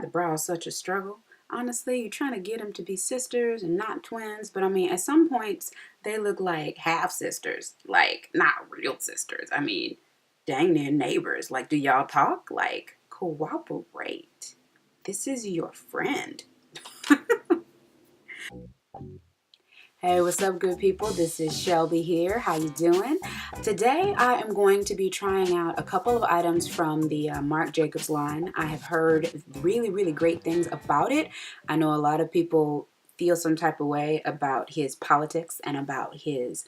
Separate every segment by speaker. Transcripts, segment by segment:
Speaker 1: the brow is such a struggle. Honestly, you're trying to get them to be sisters and not twins, but I mean, at some points, they look like half sisters, like not real sisters. I mean, dang near neighbors. Like, do y'all talk? Like, cooperate. This is your friend. Hey, what's up, good people? This is Shelby here. How you doing? Today, I am going to be trying out a couple of items from the Marc Jacobs line. I have heard really, really great things about it. I know a lot of people feel some type of way about his politics and about his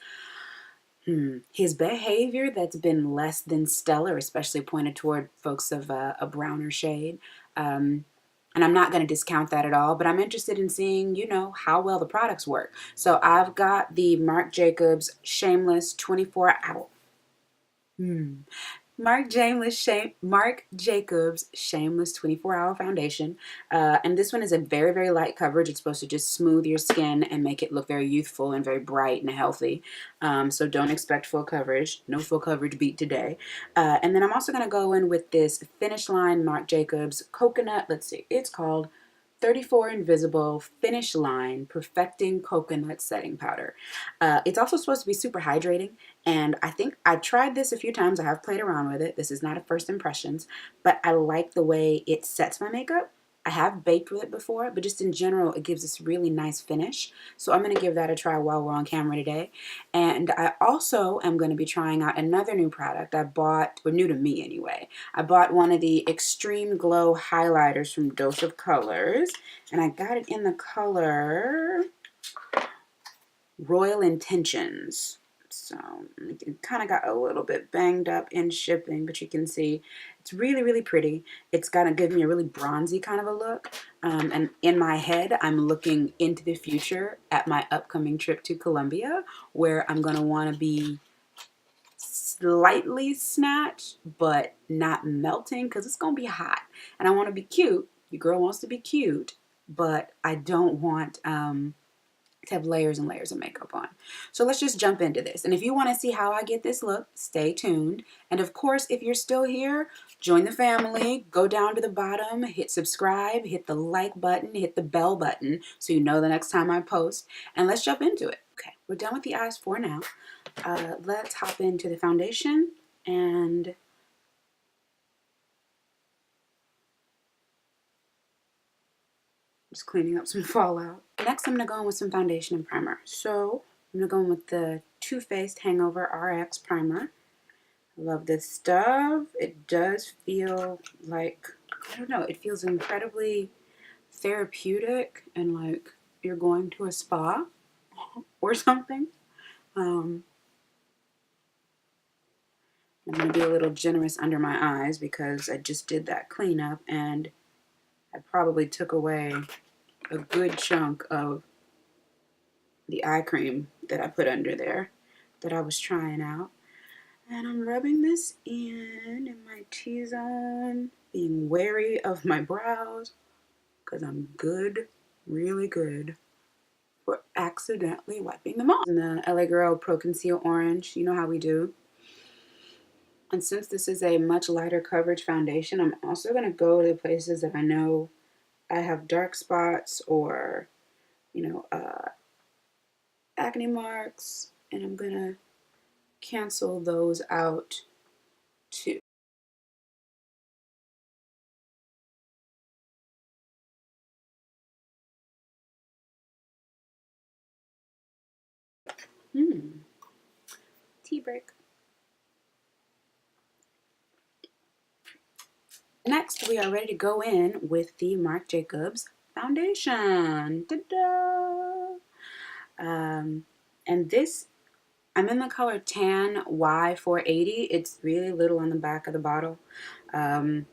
Speaker 1: behavior that's been less than stellar, especially pointed toward folks of a browner shade. And I'm not going to discount that at all, but I'm interested in seeing, how well the products work. So I've got the Marc Jacobs Shameless 24-hour. Marc Jacobs Shameless 24-hour foundation. And this one is a very, very light coverage. It's supposed to just smooth your skin and make it look very youthful and very bright and healthy. So don't expect full coverage. No full coverage beat today. And then I'm also going to go in with this Finish Line Marc Jacobs Coconut. Let's see. It's called 34 Invisible Finish Line Perfecting Coconut Setting Powder. It's also supposed to be super hydrating, and I think I tried this a few times. I have played around with it. This is not a first impressions, but I like the way it sets my makeup. I have baked with it before, but just in general, it gives this really nice finish. So I'm going to give that a try while we're on camera today. And I also am going to be trying out another new product I bought, or new to me anyway. I bought one of the Extreme Glow highlighters from Dose of Colors, and I got it in the color Royal Intentions. So it kind of got a little bit banged up in shipping, but you can see it's really, really pretty. It's gonna give me a really bronzy kind of a look. And in my head, I'm looking into the future at my upcoming trip to Colombia, where I'm gonna want to be slightly snatched, but not melting, because it's gonna be hot. And I want to be cute. Your girl wants to be cute, but I don't want to have layers and layers of makeup on. So let's just jump into this. And if you want to see how I get this look, stay tuned. And of course, if you're still here, join the family, go down to the bottom, hit subscribe, hit the like button, hit the bell button so you know the next time I post. And let's jump into it. Okay, we're done with the eyes for now. Let's hop into the foundation and just cleaning up some fallout. Next, I'm going to go in with some foundation and primer. So I'm going to go in with the Too Faced Hangover RX primer. I love this stuff. It does feel like, I don't know, it feels incredibly therapeutic and like you're going to a spa or something. I'm going to be a little generous under my eyes because I just did that cleanup and I probably took away a good chunk of the eye cream that I put under there that I was trying out. And I'm rubbing this in my T-zone, being wary of my brows because I'm good, really good for accidentally wiping them off. And the LAGirl Pro Conceal Orange, you know how we do. And since this is a much lighter coverage foundation, I'm also going to go to the places that I know I have dark spots or, acne marks, and I'm going to cancel those out too. Tea break. Next, we are ready to go in with the Marc Jacobs foundation. Ta-da! And this, I'm in the color Tan Y480. It's really little on the back of the bottle. So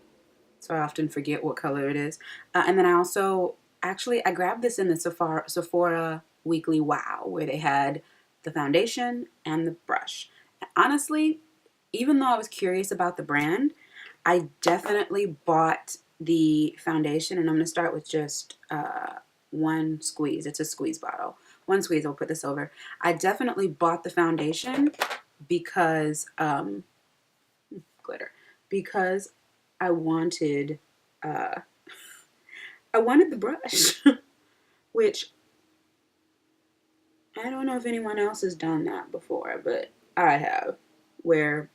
Speaker 1: I often forget what color it is. And then I also, I grabbed this in the Sephora Weekly Wow, where they had the foundation and the brush. And honestly, even though I was curious about the brand, I definitely bought the foundation, and I'm going to start with just one squeeze. It's a squeeze bottle. One squeeze, I'll put this over. I definitely bought the foundation because, glitter, because I wanted I wanted the brush, which I don't know if anyone else has done that before, but I have, where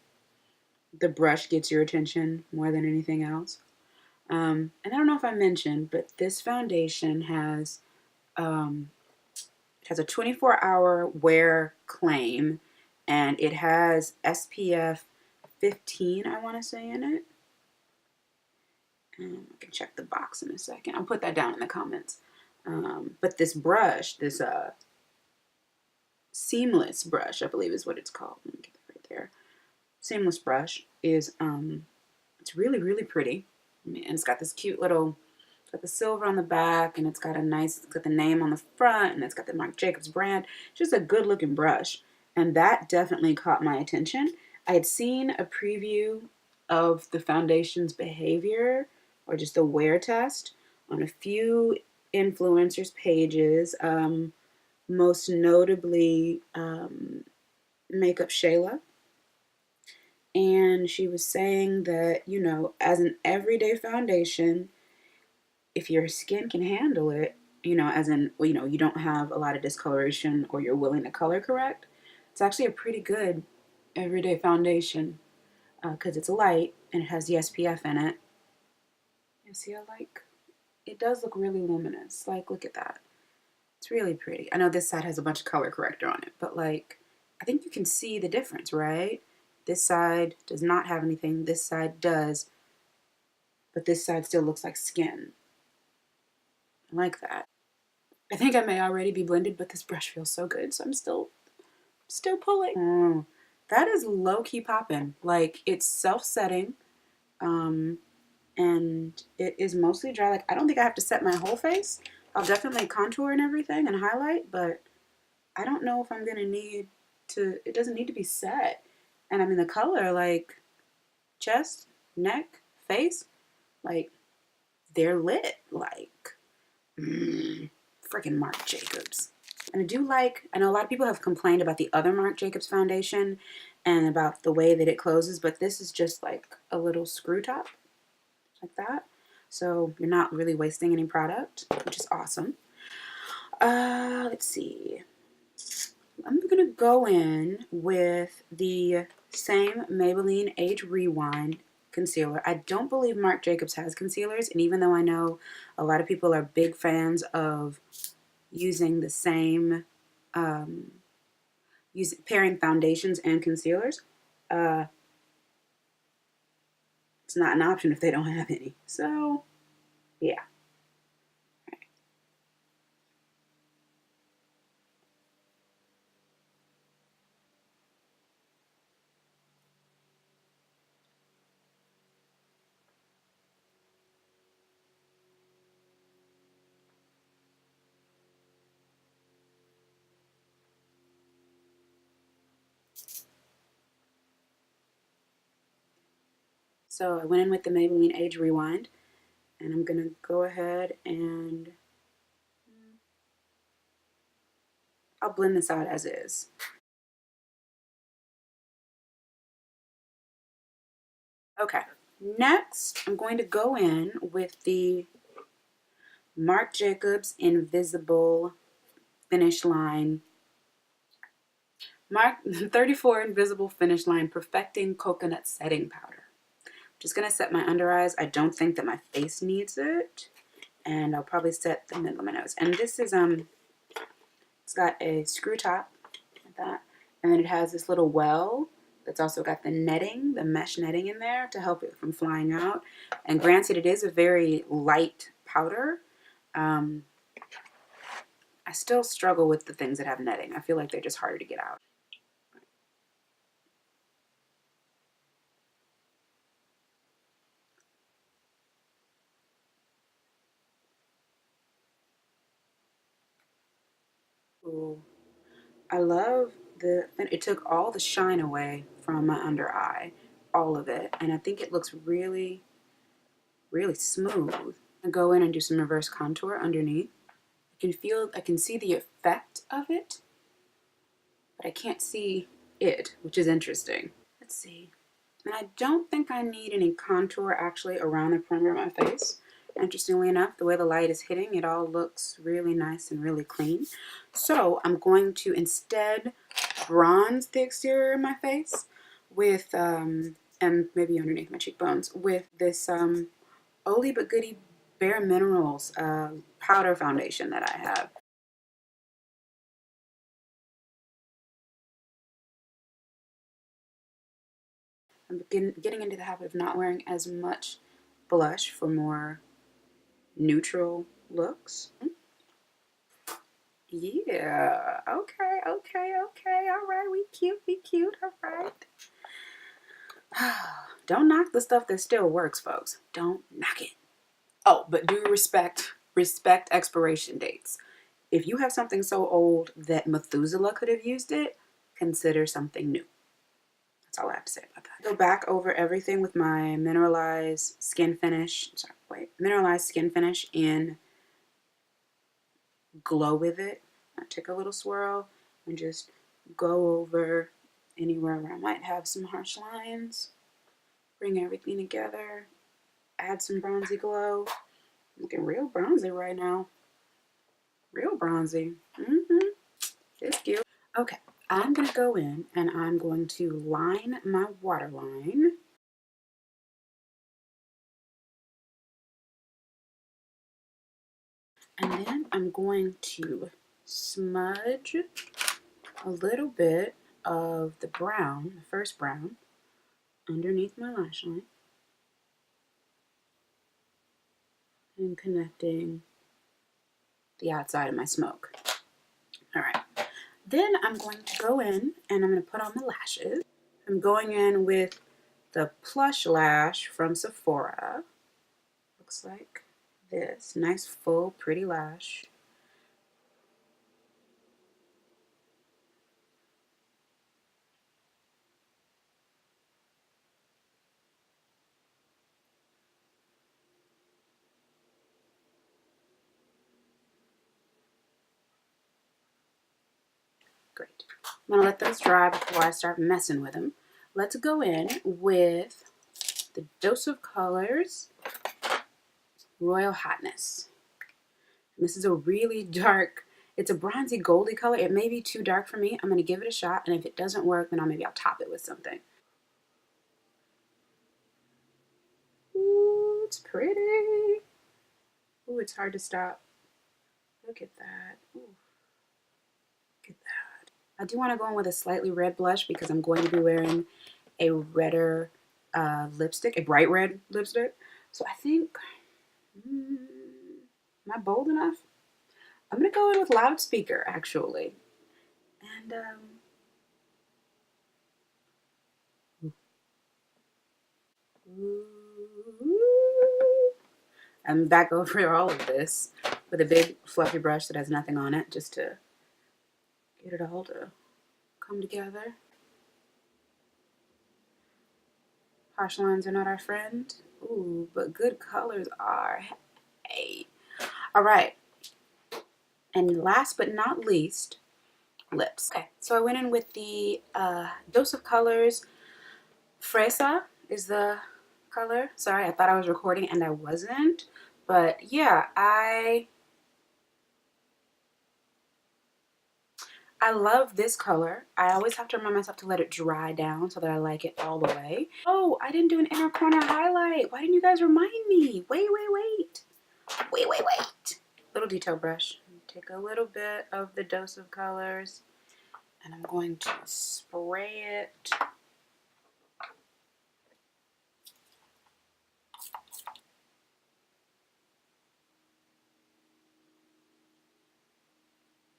Speaker 1: the brush gets your attention more than anything else. And I don't know if I mentioned, but this foundation um, has a 24-hour wear claim, and it has SPF 15, I want to say, in it. I can check the box in a second. I'll put that down in the comments. But this brush, this Seamless brush, I believe is what it's called. Let me get that right there. Seamless brush is it's really, really pretty. And it's got this cute little, it's got the silver on the back, and it's got it's got the name on the front, and it's got the Marc Jacobs brand. Just a good looking brush. And that definitely caught my attention. I had seen a preview of the foundation's behavior, or just a wear test, on a few influencers' pages, most notably Makeup Shayla. And she was saying that, you know, as an everyday foundation, if your skin can handle it, you know, as in, you know, you don't have a lot of discoloration or you're willing to color correct, it's actually a pretty good everyday foundation because it's light and it has the SPF in it. You see, it does look really luminous. Like, look at that. It's really pretty. I know this side has a bunch of color corrector on it, but like, I think you can see the difference, right? This side does not have anything. This side does, but this side still looks like skin. I like that. I think I may already be blended, but this brush feels so good, so I'm still pulling. Oh, that is low-key popping. Like, it's self-setting, and it is mostly dry. Like, I don't think I have to set my whole face. I'll definitely contour and everything and highlight, but I don't know if I'm gonna need to, it doesn't need to be set. And I mean, the color, like, chest, neck, face, like, they're lit. Like, freaking Marc Jacobs. And I know a lot of people have complained about the other Marc Jacobs foundation and about the way that it closes, but this is just like a little screw top, like that. So you're not really wasting any product, which is awesome. Let's see. I'm gonna go in with the same Maybelline Age Rewind concealer. I don't believe Marc Jacobs has concealers, and even though I know a lot of people are big fans of using the same, pairing foundations and concealers, it's not an option if they don't have any. So, yeah. So I went in with the Maybelline Age Rewind, and I'm gonna go ahead and I'll blend this out as is. Okay, next I'm going to go in with the Marc Jacobs Invisible Finish Line, Mark 34 Invisible Finish Line Perfecting Coconut Setting Powder. I'm just gonna set my under eyes. I don't think that my face needs it, and I'll probably set the middle of my nose. And this is it's got a screw top like that, and then it has this little well that's also got the netting, the mesh netting in there to help it from flying out. And granted, it is a very light powder. I still struggle with the things that have netting. I feel like they're just harder to get out. Ooh. I love it took all the shine away from my under eye, all of it. And I think it looks really, really smooth. I go in and do some reverse contour underneath. I can see the effect of it, but I can't see it, which is interesting. Let's see. And I don't think I need any contour actually around the perimeter of my face. Interestingly enough, the way the light is hitting, it all looks really nice and really clean. So I'm going to instead bronze the exterior of my face with, and maybe underneath my cheekbones, with this oldie but goodie Bare Minerals powder foundation that I have. I'm getting into the habit of not wearing as much blush for more neutral looks. Yeah. Okay. Okay. Okay. All right. We cute. We cute. All right. Don't knock the stuff that still works, folks. Don't knock it. Oh, but do respect expiration dates. If you have something so old that Methuselah could have used it, consider something new. That's all I have to say about that. Go back over everything with my mineralized skin finish. Sorry, wait. Mineralized skin finish in Glow With It. I take a little swirl and just go over anywhere where I might have some harsh lines. Bring everything together. Add some bronzy glow. Looking real bronzy right now. Real bronzy. It's cute. Okay, I'm going to go in and I'm going to line my waterline. And then I'm going to smudge a little bit of the brown, the first brown, underneath my lash line. And connecting the outside of my smoke. All right. Then I'm going to go in and I'm going to put on the lashes. I'm going in with the Plush Lash from Sephora. Looks like this. Nice, full, pretty lash. Great. I'm going to let those dry before I start messing with them. Let's go in with the Dose of Colors Royal Hotness. And this is a really dark, it's a bronzy goldy color. It may be too dark for me. I'm going to give it a shot, and if it doesn't work, then maybe I'll top it with something. Ooh, it's pretty. Ooh, it's hard to stop. Look at that. Ooh, look at that. I do want to go in with a slightly red blush because I'm going to be wearing a redder lipstick, a bright red lipstick. So I think, am I bold enough? I'm going to go in with Loudspeaker, actually. And, I'm back over all of this with a big fluffy brush that has nothing on it, just to get it all to come together. Harsh lines are not our friend. Ooh, but good colors are. Hey. All right. And last but not least, lips. Okay, so I went in with the Dose of Colors Fresa is the color. Sorry, I thought I was recording and I wasn't. But yeah, I love this color. I always have to remind myself to let it dry down so that I like it all the way. Oh, I didn't do an inner corner highlight. Why didn't you guys remind me? Wait. Little detail brush. Take a little bit of the Dose of Colors and I'm going to spray it.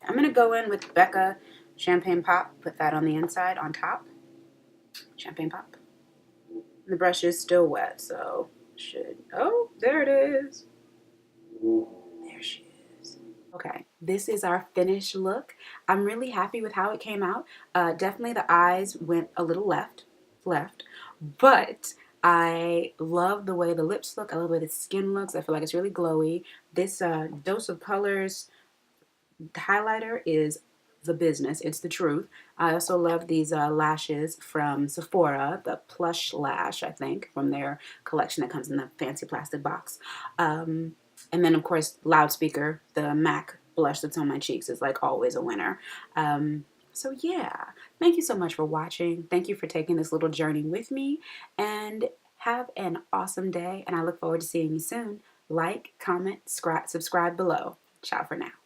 Speaker 1: I'm going to go in with Becca Champagne Pop. Put that on the inside, on top. Champagne Pop. The brush is still wet, so should... Oh, there it is. There she is. Okay, this is our finished look. I'm really happy with how it came out. Definitely the eyes went a little left, but I love the way the lips look. I love the way the skin looks. I feel like it's really glowy. This Dose of Colors highlighter is the business. It's the truth. I also love these lashes from Sephora, the plush lash, I think, from their collection that comes in the fancy plastic box. And then, of course, Loudspeaker, the MAC blush that's on my cheeks is like always a winner. So yeah, thank you so much for watching. Thank you for taking this little journey with me, and have an awesome day, and I look forward to seeing you soon. Like, comment, subscribe below. Ciao for now.